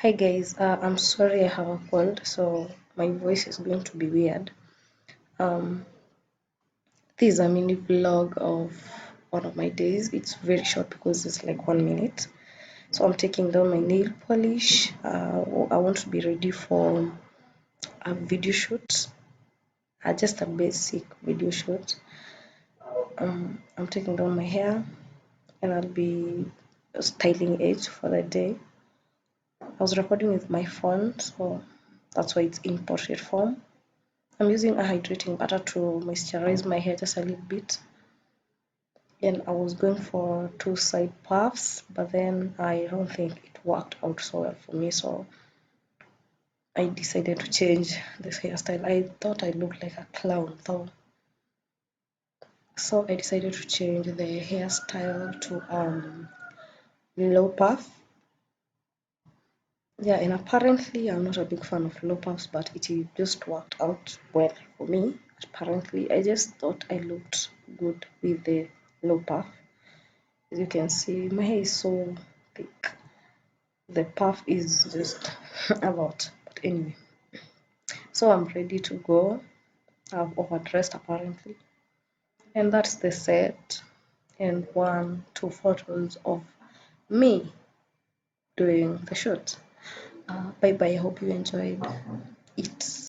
Hi guys, I'm sorry I have a cold, so my voice is going to be weird. Um, this is a mini vlog of one of my days. It's very short because it's like 1 minute. So I'm taking down my nail polish. I want to be ready for a video shoot, just a basic video shoot. I'm taking down my hair and I'll be styling it for the day. I was recording with my phone, so that's why it's in portrait form. I'm using a hydrating butter to moisturize my hair just a little bit. And I was going for two side puffs, but then I don't think it worked out so well for me, so I decided to change this hairstyle. I thought I looked like a clown though. So I decided to change the hairstyle to low puff. Yeah, and apparently I'm not a big fan of low puffs, but it just worked out well for me. Apparently, I just thought I looked good with the low puff. As you can see, my hair is so thick. The puff is just a lot. But anyway, so I'm ready to go. I've overdressed apparently. And that's the set. And one, two photos of me doing the shoot. Bye bye. I hope you enjoyed it.